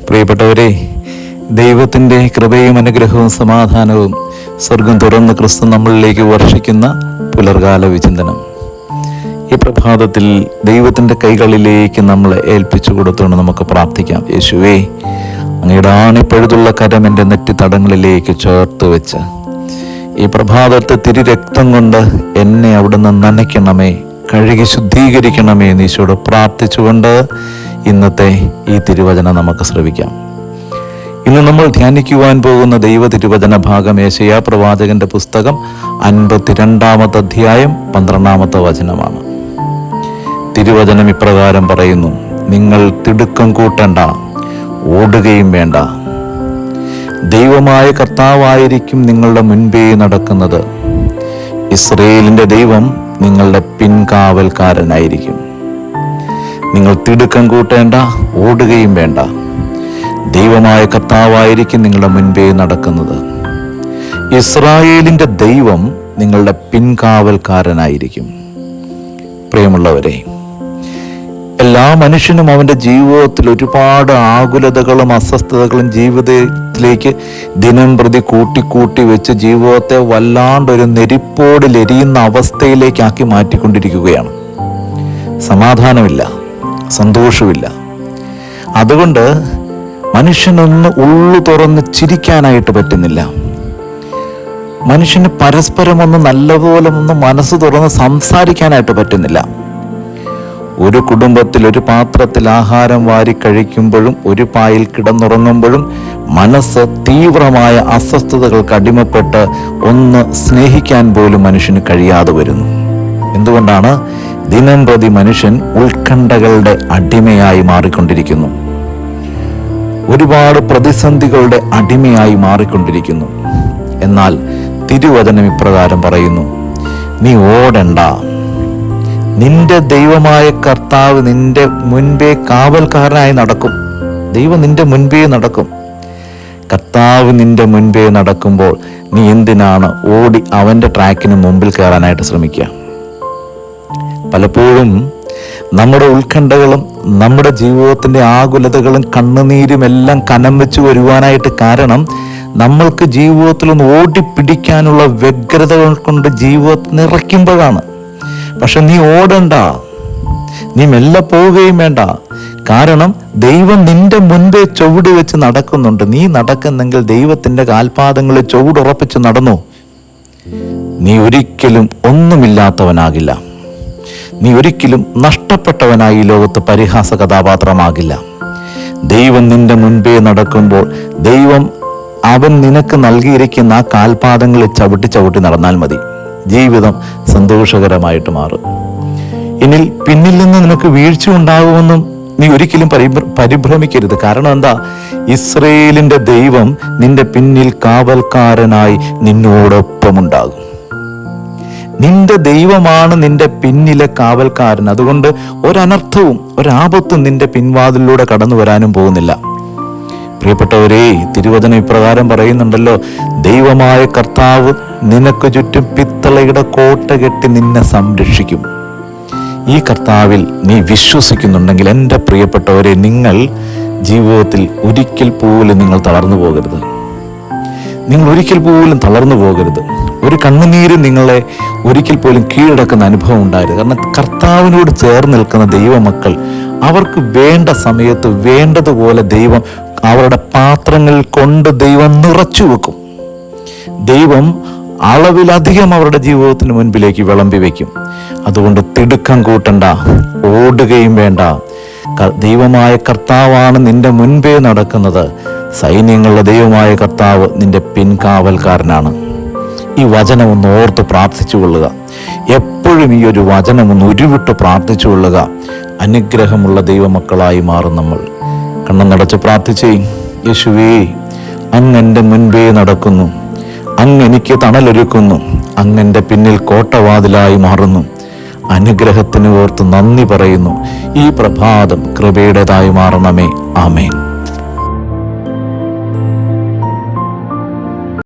പ്രിയപ്പെട്ടവരെ, ദൈവത്തിൻ്റെ കൃപയും അനുഗ്രഹവും സമാധാനവും സ്വർഗം തുറന്ന് ക്രിസ്തു നമ്മളിലേക്ക് വർഷിക്കുന്ന പുലർകാല വിചിന്തനം. ഈ പ്രഭാതത്തിൽ ദൈവത്തിൻ്റെ കൈകളിലേക്ക് നമ്മളെ ഏൽപ്പിച്ചു കൊടുത്തുകൊണ്ട് നമുക്ക് പ്രാർത്ഥിക്കാം. യേശുവേ, അങ്ങയുടെ ആണിപ്പഴുതുള്ള കരം എൻ്റെ നെറ്റിത്തടങ്ങളിലേക്ക് ചേർത്ത് വെച്ച് ഈ പ്രഭാതത്തെ തിരുരക്തം കൊണ്ട് എന്നെ അവിടുന്ന് നനയ്ക്കണമേ, കഴുകി ശുദ്ധീകരിക്കണമേ എന്ന് ഈശോയോട് പ്രാർത്ഥിച്ചുകൊണ്ട് ഇന്നത്തെ ഈ തിരുവചനം നമുക്ക് ശ്രവിക്കാം. ഇന്ന് നമ്മൾ ധ്യാനിക്കുവാൻ പോകുന്ന ദൈവ തിരുവചന ഭാഗം യേശയ്യാ പ്രവാചകന്റെ പുസ്തകം 52-ാമത്തെ അധ്യായം 12-ാമത്തെ വചനമാണ്. തിരുവചനം ഇപ്രകാരം പറയുന്നു: നിങ്ങൾ തിടുക്കം കൂട്ടണ്ട, ഓടുകയും വേണ്ട. ദൈവമായ കർത്താവായിരിക്കും നിങ്ങളുടെ മുൻപേ നടക്കുന്നത്. ഇസ്രയേലിൻ്റെ ദൈവം നിങ്ങളുടെ പിൻകാവൽക്കാരനായിരിക്കും. നിങ്ങൾ തിടുക്കം കൂട്ടേണ്ട, ഓടുകയും വേണ്ട. ദൈവമായ കർത്താവായിരിക്കും നിങ്ങളുടെ മുൻപേ നടക്കുന്നത്. ഇസ്രായേലിൻ്റെ ദൈവം നിങ്ങളുടെ പിൻകാവൽക്കാരനായിരിക്കും. പ്രിയമുള്ളവരെ, എല്ലാ മനുഷ്യനും അവൻ്റെ ജീവിതത്തിൽ ഒരുപാട് ആകുലതകളും അസ്വസ്ഥതകളും ജീവിതത്തിലേക്ക് ദിനം പ്രതി കൂട്ടി വെച്ച് ജീവിതത്തെ വല്ലാണ്ടൊരു നെരിപ്പോടിലെരിയുന്ന അവസ്ഥയിലേക്കാക്കി മാറ്റിക്കൊണ്ടിരിക്കുകയാണ്. സമാധാനമില്ല, സന്തോഷമില്ല. അതുകൊണ്ട് മനുഷ്യനൊന്ന് ഉള്ളു തുറന്ന് ചിരിക്കാനായിട്ട് പറ്റുന്നില്ല. മനുഷ്യന് പരസ്പരം ഒന്ന് നല്ലപോലെ ഒന്ന് മനസ്സ് തുറന്ന് സംസാരിക്കാനായിട്ട് പറ്റുന്നില്ല. ഒരു കുടുംബത്തിൽ ഒരു പാത്രത്തിൽ ആഹാരം വാരി കഴിക്കുമ്പോഴും ഒരു പായിൽ കിടന്നുറങ്ങുമ്പോഴും മനസ്സ് തീവ്രമായ അസ്വസ്ഥതകൾക്ക് അടിമപ്പെട്ട് ഒന്ന് സ്നേഹിക്കാൻ പോലും മനുഷ്യന് കഴിയാതെ വരുന്നു. എന്തുകൊണ്ടാണ്? ദിനം പ്രതി മനുഷ്യൻ ഉത്കണ്ഠകളുടെ അടിമയായി മാറിക്കൊണ്ടിരിക്കുന്നു. ഒരുപാട് പ്രതിസന്ധികളുടെ അടിമയായി മാറിക്കൊണ്ടിരിക്കുന്നു. എന്നാൽ തിരുവചനം ഇപ്രകാരം പറയുന്നു: നീ ഓടണ്ട. നിന്റെ ദൈവമായ കർത്താവ് നിന്റെ മുൻപേ കാവൽക്കാരനായി നടക്കും. ദൈവം നിന്റെ മുൻപേ നടക്കും. കർത്താവ് നിന്റെ മുൻപേ നടക്കുമ്പോൾ നീ എന്തിനാണ് ഓടി അവൻ്റെ ട്രാക്കിന് മുമ്പിൽ കയറാനായിട്ട് ശ്രമിക്കുക? പലപ്പോഴും നമ്മുടെ ഉത്കണ്ഠകളും നമ്മുടെ ജീവിതത്തിൻ്റെ ആകുലതകളും കണ്ണുനീരും എല്ലാം കനം വെച്ച് വരുവാനായിട്ട് കാരണം നമ്മൾക്ക് ജീവിതത്തിലൊന്ന് ഓടിപ്പിടിക്കാനുള്ള വ്യഗ്രതകൾ കൊണ്ട് ജീവിതത്തിൽ നിറയ്ക്കുമ്പോഴാണ്. പക്ഷെ നീ ഓടണ്ട, നീ മെല്ലെ പോവുകയും വേണ്ട. കാരണം ദൈവം നിന്റെ മുൻപേ ചുവട് വെച്ച് നടക്കുന്നുണ്ട്. നീ നടക്കുന്നെങ്കിൽ ദൈവത്തിൻ്റെ കാൽപാദങ്ങളിൽ ചുവടുറപ്പിച്ച് നടന്നു. നീ ഒരിക്കലും ഒന്നുമില്ലാത്തവനാകില്ല. നീ ഒരിക്കലും നഷ്ടപ്പെട്ടവനായി ലോകത്ത് പരിഹാസ കഥാപാത്രമാകില്ല. ദൈവം നിന്റെ മുൻപേ നടക്കുമ്പോൾ ദൈവം അവൻ നിനക്ക് നൽകിയിരിക്കുന്ന ആ കാൽപാദങ്ങളിൽ ചവിട്ടി നടന്നാൽ മതി. ജീവിതം സന്തോഷകരമായിട്ട് മാറും. ഇനി പിന്നിൽ നിന്ന് നിനക്ക് വീഴ്ച ഉണ്ടാകുമെന്നും നീ ഒരിക്കലും പരിഭ്രമിക്കരുത്. കാരണം എന്താ? ഇസ്രയേലിൻ്റെ ദൈവം നിന്റെ പിന്നിൽ കാവൽക്കാരനായി നിന്നോടൊപ്പമുണ്ടാകും. നിന്റെ ദൈവമാണ് നിന്റെ പിന്നിലെ കാവൽക്കാരൻ. അതുകൊണ്ട് ഒരനർത്ഥവും ഒരാപത്തും നിന്റെ പിൻവാതിലൂടെ കടന്നു വരാനും പോകുന്നില്ല. പ്രിയപ്പെട്ടവരെ, തിരുവചനം ഇപ്രകാരം പറയുന്നുണ്ടല്ലോ: ദൈവമായ കർത്താവ് നിനക്ക് ചുറ്റും പിത്തളയുടെ കോട്ട കെട്ടി നിന്നെ സംരക്ഷിക്കും. ഈ കർത്താവിൽ നീ വിശ്വസിക്കുന്നുണ്ടെങ്കിൽ എൻ്റെ പ്രിയപ്പെട്ടവരെ, നിങ്ങൾ ജീവിതത്തിൽ ഒരിക്കൽ പോലും നിങ്ങൾ തളർന്നു പോകരുത്. നിങ്ങൾ ഒരിക്കൽ പോലും തളർന്നു പോകരുത്. ഒരു കണ്ണുനീരും നിങ്ങളെ ഒരിക്കൽ പോലും കീഴടക്കുന്ന അനുഭവം ഉണ്ടായിരുന്നു. കാരണം കർത്താവിനോട് ചേർന്ന് നിൽക്കുന്ന ദൈവമക്കൾ അവർക്ക് വേണ്ട സമയത്ത് വേണ്ടതുപോലെ ദൈവം അവരുടെ പാത്രങ്ങൾ കൊണ്ട് ദൈവം നിറച്ചു വെക്കും. ദൈവം അളവിലധികം അവരുടെ ജീവിതത്തിന് മുൻപിലേക്ക് വിളമ്പി വയ്ക്കും. അതുകൊണ്ട് തിടുക്കം കൂട്ടണ്ട, ഓടുകയും വേണ്ട. ദൈവമായ കർത്താവാണ് നിന്റെ മുൻപേ നടക്കുന്നത്. സൈന്യങ്ങളുടെ ദൈവമായ കർത്താവ് നിന്റെ പിൻകാവൽക്കാരനാണ്. ഈ വചനം ഒന്ന് ഓർത്ത് പ്രാർത്ഥിച്ചു കൊള്ളുക. എപ്പോഴും ഈ ഒരു വചനം ഒന്ന് ഉരുവിട്ട് പ്രാർത്ഥിച്ചു കൊള്ളുക. അനുഗ്രഹമുള്ള ദൈവമക്കളായി മാറും നമ്മൾ. കണ്ണുനടച്ച് പ്രാർത്ഥിച്ചേ: യേശുവേ, അങ്ങ് എൻ്റെ മുൻപേ നടക്കുന്നു. അങ്ങ് എനിക്ക് തണലൊരുക്കുന്നു. അങ്ങ് എൻ്റെ പിന്നിൽ കോട്ടവാതിലായി മാറുന്നു. അനുഗ്രഹത്തിന് ഓർത്ത് നന്ദി പറയുന്നു. ഈ പ്രഭാതം കൃപയുടേതായി മാറണമേ. ആമേൻ.